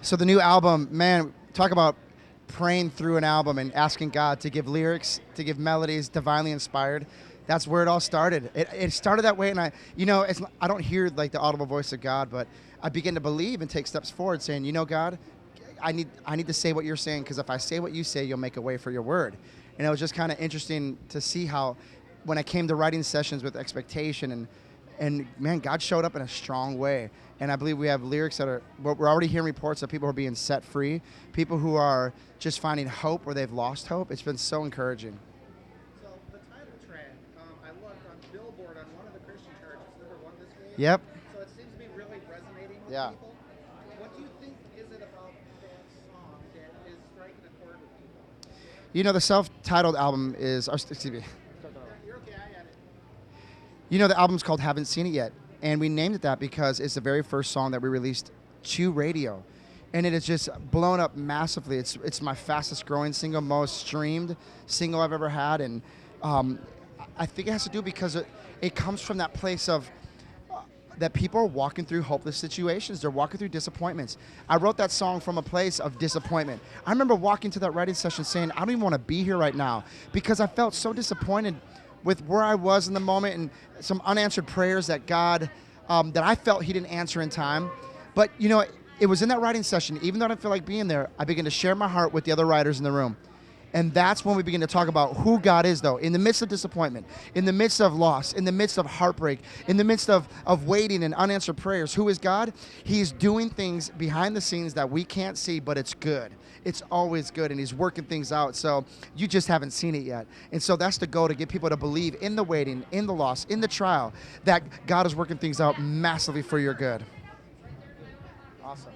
So the new album, man, talk about praying through an album and asking God to give lyrics, to give melodies, divinely inspired. That's where it all started. It started that way, and I don't hear like the audible voice of God, but I begin to believe and take steps forward, saying, God, I need to say what you're saying, because if I say what you say, you'll make a way for your word. And it was just kind of interesting to see how, when I came to writing sessions with expectation, and man, God showed up in a strong way. And I believe we have lyrics that we're already hearing reports of people who are being set free, people who are just finding hope where they've lost hope. It's been so encouraging. So the title track, I looked on Billboard on one of the Christian charts, it's #1 this week. Yep. So it seems to be really resonating with Yeah. people. What do you think is it about that song that is striking a chord with people? The self-titled album is, excuse me. You're okay, I got it. The album's called Haven't Seen It Yet. And we named it that because it's the very first song that we released to radio. And it has just blown up massively. It's my fastest growing single, most streamed single I've ever had. And I think it has to do because it comes from that place of that people are walking through hopeless situations. They're walking through disappointments. I wrote that song from a place of disappointment. I remember walking to that writing session saying, I don't even want to be here right now, because I felt so disappointed with where I was in the moment and some unanswered prayers that God, that I felt he didn't answer in time. But, it was in that writing session, even though I didn't feel like being there, I began to share my heart with the other writers in the room. And that's when we begin to talk about who God is, though, in the midst of disappointment, in the midst of loss, in the midst of heartbreak, in the midst of waiting and unanswered prayers. Who is God? He's doing things behind the scenes that we can't see, but it's good. It's always good, and he's working things out. So you just haven't seen it yet. And so that's the goal, to get people to believe in the waiting, in the loss, in the trial, that God is working things out massively for your good. Awesome.